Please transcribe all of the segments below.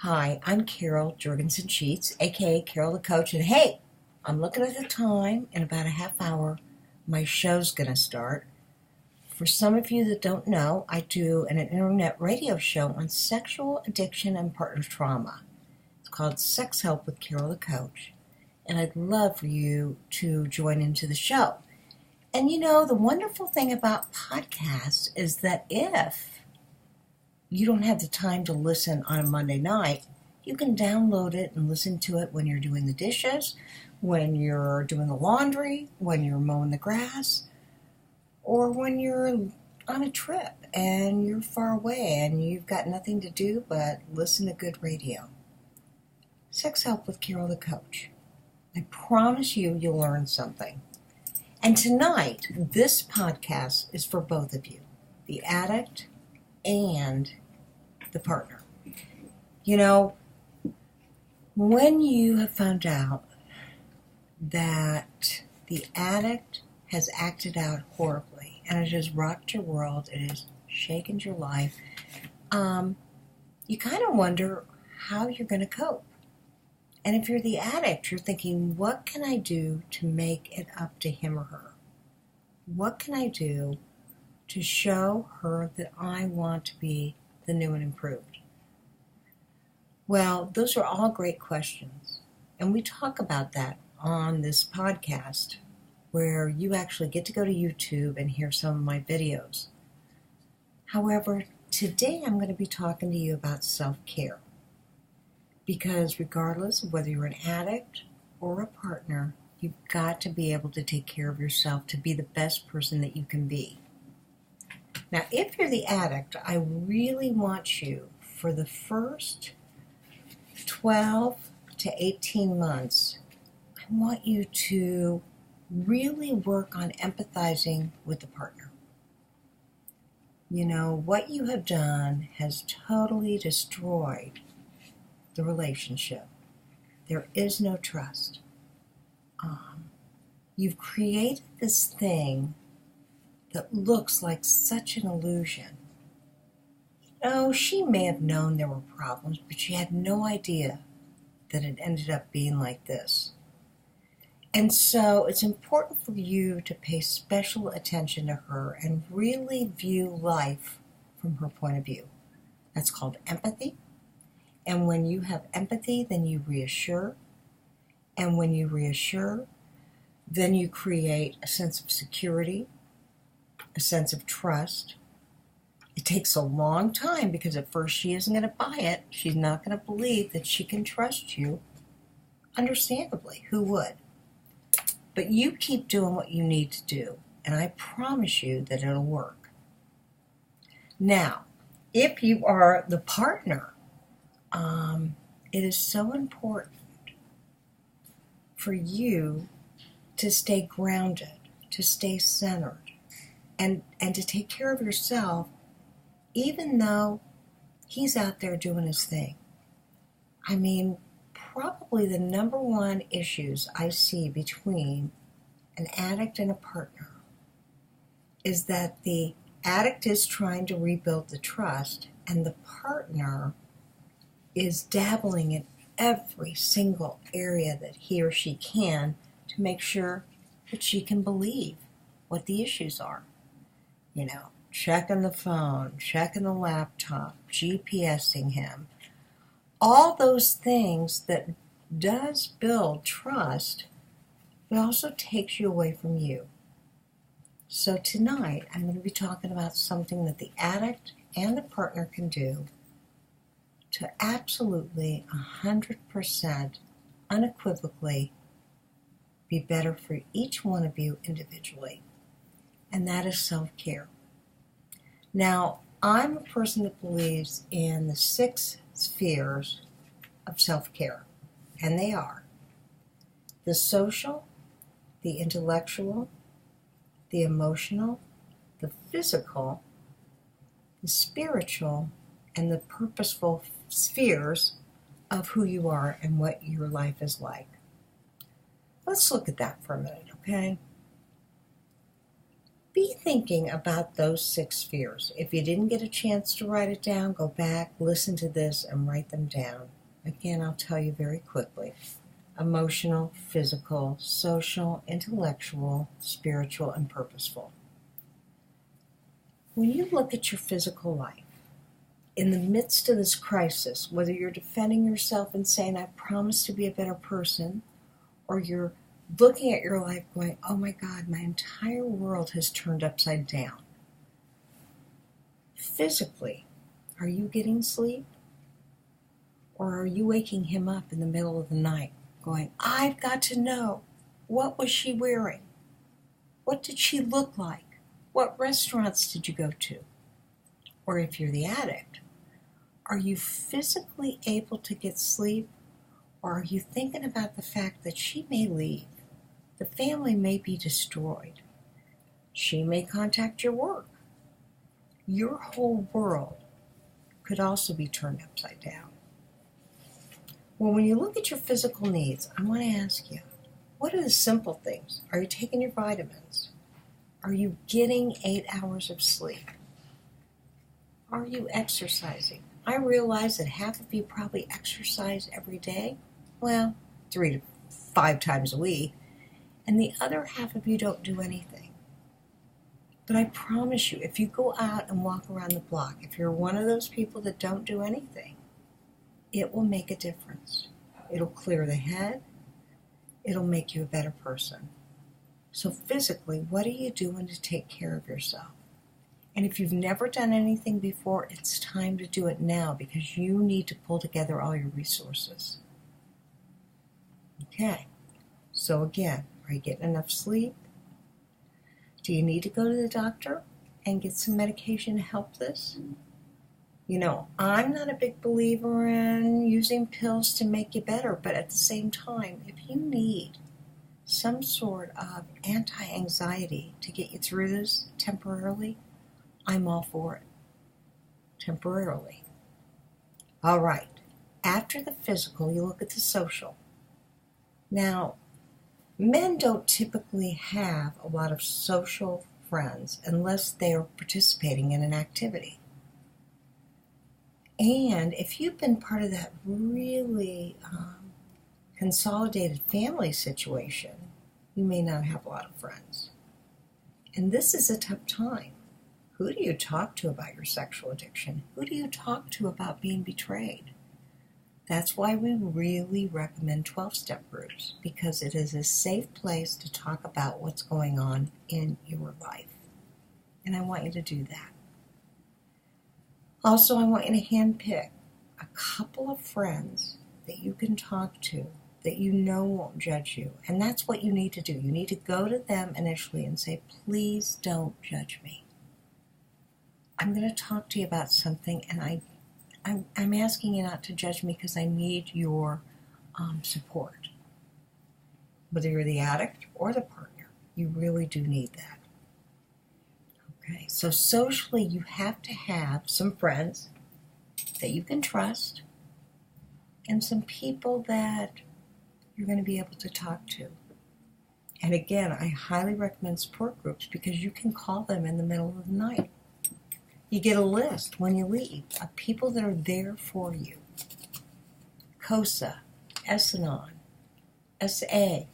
Hi, I'm Carol Jorgensen Sheets, aka Carol the Coach, and hey, I'm looking at the time. In about a half hour, my show's gonna start. For some of you that don't know, I do an internet radio show on sexual addiction and partner trauma. It's called Sex Help with Carol the Coach, and I'd love for you to join into the show. And you know, the wonderful thing about podcasts is that if you don't have the time to listen on a Monday night, you can download it and listen to it when you're doing the dishes, when you're doing the laundry, when you're mowing the grass, or when you're on a trip and you're far away and you've got nothing to do but listen to good radio. Sex Help with Carol the Coach. I promise you'll learn something. And tonight, this podcast is for both of you, the addict and the partner. You know, when you have found out that the addict has acted out horribly and it has rocked your world, it has shaken your life, you kind of wonder how you're going to cope. And if you're the addict, you're thinking, what can I do to make it up to him or her? What can I do to show her that I want to be the new and improved? Well, those are all great questions. And we talk about that on this podcast, where you actually get to go to YouTube and hear some of my videos. However, today I'm going to be talking to you about self-care. Because regardless of whether you're an addict or a partner, you've got to be able to take care of yourself to be the best person that you can be. Now, if you're the addict, I really want you, for the first 12 to 18 months, I want you to really work on empathizing with the partner. You know, what you have done has totally destroyed the relationship. There is no trust. You've created this thing that looks like such an illusion. You know, she may have known there were problems, but she had no idea that it ended up being like this. And so it's important for you to pay special attention to her and really view life from her point of view. That's called empathy. And when you have empathy, then you reassure. And when you reassure, then you create a sense of security, a sense of trust. It takes a long time because at first she isn't going to buy it. She's not going to believe that she can trust you. Understandably, who would? But you keep doing what you need to do, and I promise you that it'll work. Now, if you are the partner, it is so important for you to stay grounded, to stay centered, and to take care of yourself, even though he's out there doing his thing. I mean, probably the number one issues I see between an addict and a partner is that the addict is trying to rebuild the trust, and the partner is dabbling in every single area that he or she can to make sure that she can believe what the issues are. You know, checking the phone, checking the laptop, GPSing him. All those things that does build trust, but also takes you away from you. So tonight, I'm going to be talking about something that the addict and the partner can do to absolutely 100% unequivocally be better for each one of you individually. And that is self-care. Now, I'm a person that believes in the 6 spheres of self-care. And they are the social, the intellectual, the emotional, the physical, the spiritual, and the purposeful spheres of who you are and what your life is like. Let's look at that for a minute, okay? Be thinking about those 6 fears. If you didn't get a chance to write it down, go back, listen to this, and write them down. Again, I'll tell you very quickly. Emotional, physical, social, intellectual, spiritual, and purposeful. When you look at your physical life, in the midst of this crisis, whether you're defending yourself and saying, I promise to be a better person, or you're looking at your life going, oh my God, my entire world has turned upside down. Physically, are you getting sleep? Or are you waking him up in the middle of the night going, I've got to know, what was she wearing? What did she look like? What restaurants did you go to? Or if you're the addict, are you physically able to get sleep? Or are you thinking about the fact that she may leave? The family may be destroyed. She may contact your work. Your whole world could also be turned upside down. Well, when you look at your physical needs, I want to ask you, what are the simple things? Are you taking your vitamins? Are you getting 8 hours of sleep? Are you exercising? I realize that half of you probably exercise every day. Well, 3 to 5 times a week. And the other half of you don't do anything. But I promise you, if you go out and walk around the block, if you're one of those people that don't do anything, it will make a difference. It'll clear the head. It'll make you a better person. So physically, what are you doing to take care of yourself? And if you've never done anything before, it's time to do it now because you need to pull together all your resources. Okay, so again, are you getting enough sleep? Do you need to go to the doctor and get some medication to help this? You know, I'm not a big believer in using pills to make you better, but at the same time, if you need some sort of anti-anxiety to get you through this temporarily, I'm all for it. Temporarily. All right. After the physical, you look at the social. Now, men don't typically have a lot of social friends unless they're participating in an activity. And if you've been part of that really consolidated family situation, you may not have a lot of friends. And this is a tough time. Who do you talk to about your sexual addiction? Who do you talk to about being betrayed? That's why we really recommend 12-step groups, because it is a safe place to talk about what's going on in your life. And I want you to do that. Also, I want you to handpick a couple of friends that you can talk to that you know won't judge you. And that's what you need to do. You need to go to them initially and say, please don't judge me. I'm going to talk to you about something, and I'm asking you not to judge me because I need your support. Whether you're the addict or the partner, you really do need that. Okay, so socially you have to have some friends that you can trust and some people that you're going to be able to talk to. And again, I highly recommend support groups because you can call them in the middle of the night. You get a list when you leave of people that are there for you. COSA, S-Anon, SA,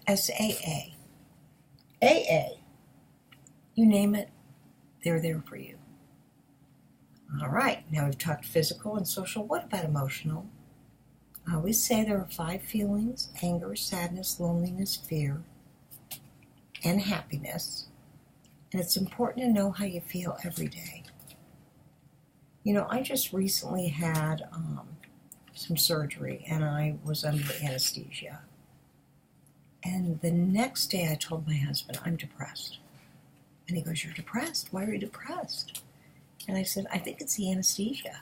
SAA, AA, you name it, they're there for you. All right, now we've talked physical and social. What about emotional? I always say there are 5 feelings: anger, sadness, loneliness, fear, and happiness. And it's important to know how you feel every day. You know, I just recently had some surgery, and I was under anesthesia. And the next day I told my husband, I'm depressed. And he goes, you're depressed? Why are you depressed? And I said, I think it's the anesthesia.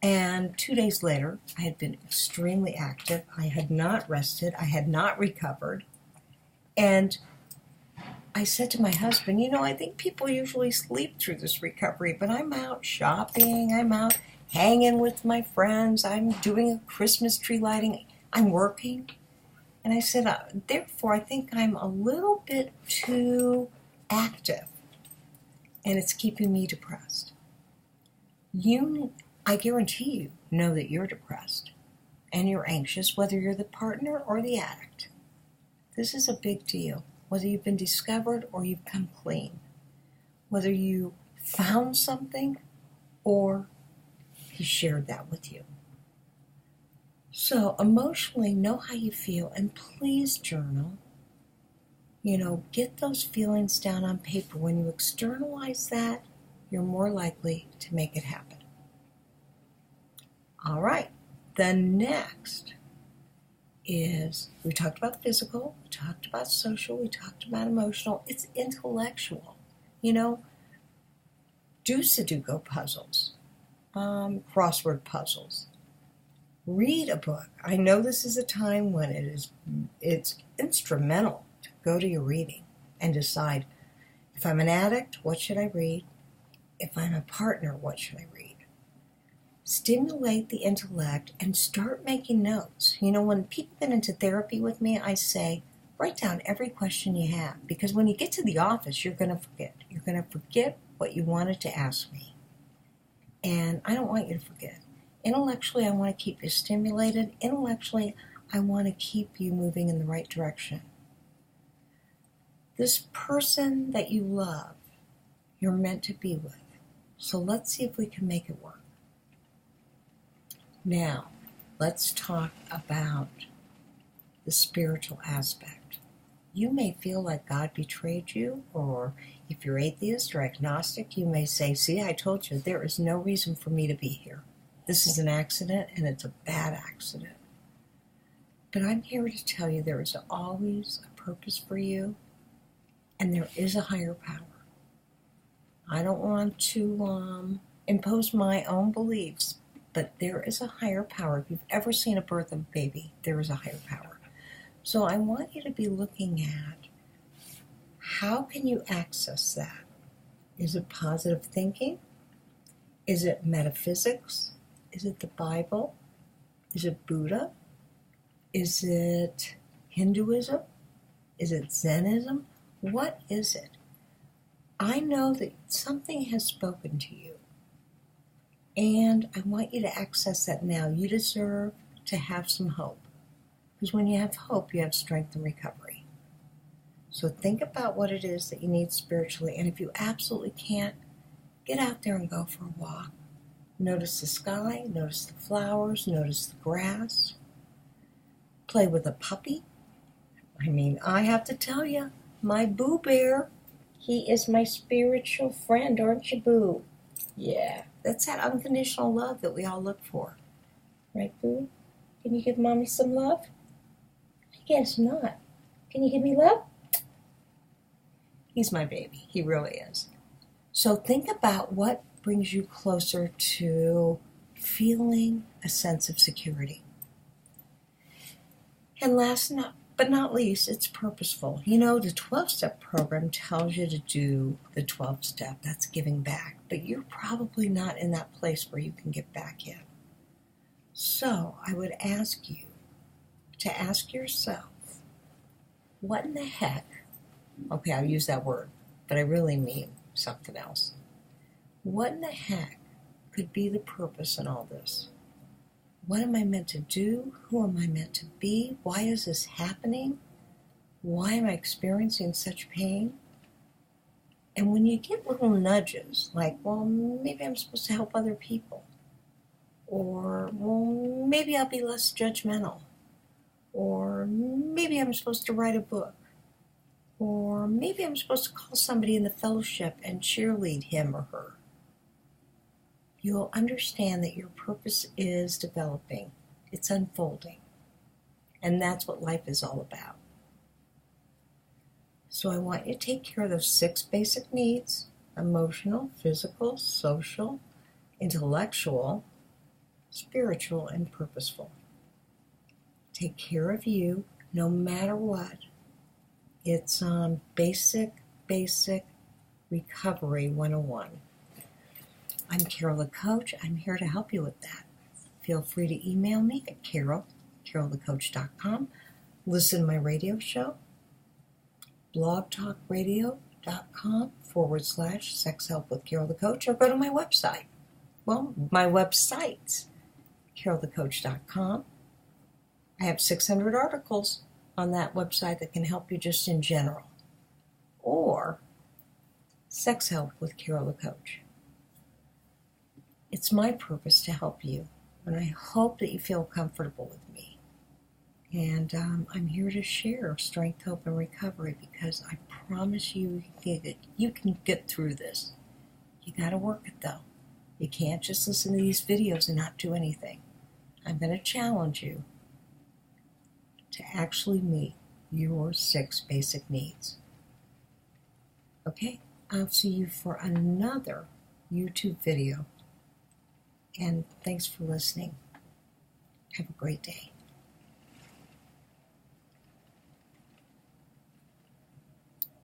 And 2 days later, I had been extremely active. I had not rested. I had not recovered. And I said to my husband, you know, I think people usually sleep through this recovery, but I'm out shopping. I'm out hanging with my friends. I'm doing a Christmas tree lighting. I'm working. And I said, therefore, I think I'm a little bit too active, and it's keeping me depressed. I guarantee you know that you're depressed and you're anxious, whether you're the partner or the addict. This is a big deal, whether you've been discovered or you've come clean, whether you found something or he shared that with you. So emotionally, know how you feel, and please journal. Get those feelings down on paper. When you externalize that, you're more likely to make it happen. All right, the next is, we talked about physical, we talked about social, we talked about emotional. It's intellectual. Do Sudoku puzzles, crossword puzzles. Read a book. I know this is a time when it's instrumental to go to your reading and decide, if I'm an addict, what should I read? If I'm a partner, what should I read? Stimulate the intellect and start making notes. When people get into therapy with me, I say, write down every question you have, because when you get to the office, you're going to forget. You're going to forget what you wanted to ask me. And I don't want you to forget. Intellectually, I want to keep you stimulated. Intellectually, I want to keep you moving in the right direction. This person that you love, you're meant to be with. So let's see if we can make it work. Now, let's talk about the spiritual aspect. You may feel like God betrayed you, or if you're atheist or agnostic, you may say, see, I told you, there is no reason for me to be here. This is an accident, and it's a bad accident. But I'm here to tell you there is always a purpose for you, and there is a higher power. I don't want to impose my own beliefs, but there is a higher power. If you've ever seen a birth of a baby, there is a higher power. So I want you to be looking at, how can you access that? Is it positive thinking? Is it metaphysics? Is it the Bible? Is it Buddha? Is it Hinduism? Is it Zenism? What is it? I know that something has spoken to you, and I want you to access that now. You deserve to have some hope, because when you have hope, you have strength and recovery. So think about what it is that you need spiritually, and if you absolutely can't, get out there and go for a walk. Notice the sky, notice the flowers, notice the grass. Play with a puppy. I have to tell you, my Boo Bear, he is my spiritual friend, aren't you, Boo? Yeah, that's that unconditional love that we all look for. Right, Boo? Can you give Mommy some love? I guess not. Can you give me love? He's my baby. He really is. So think about what brings you closer to feeling a sense of security. And last but not least, it's purposeful. The 12-step program tells you to do the 12-step. That's giving back. But you're probably not in that place where you can get back in. So I would ask you to ask yourself, what in the heck, okay, I'll use that word, but I really mean something else. What in the heck could be the purpose in all this? What am I meant to do? Who am I meant to be? Why is this happening? Why am I experiencing such pain? And when you get little nudges, like, well, maybe I'm supposed to help other people. Or, well, maybe I'll be less judgmental. Or maybe I'm supposed to write a book. Or maybe I'm supposed to call somebody in the fellowship and cheerlead him or her. You'll understand that your purpose is developing. It's unfolding. And that's what life is all about. So I want you to take care of those 6 basic needs: emotional, physical, social, intellectual, spiritual, and purposeful. Take care of you no matter what. It's basic recovery 101. I'm Carol the Coach. I'm here to help you with that. Feel free to email me at carolthecoach.com. Listen to my radio show, blogtalkradio.com. facebook.com/Sex Help with Carol the Coach, or go to my website. Well, my website's carolthecoach.com. I have 600 articles on that website that can help you just in general. Or Sex Help with Carol the Coach. It's my purpose to help you, and I hope that you feel comfortable with me. And I'm here to share strength, hope, and recovery, because I promise you you can get through this. You got to work it, though. You can't just listen to these videos and not do anything. I'm going to challenge you to actually meet your 6 basic needs. Okay, I'll see you for another YouTube video. And thanks for listening. Have a great day.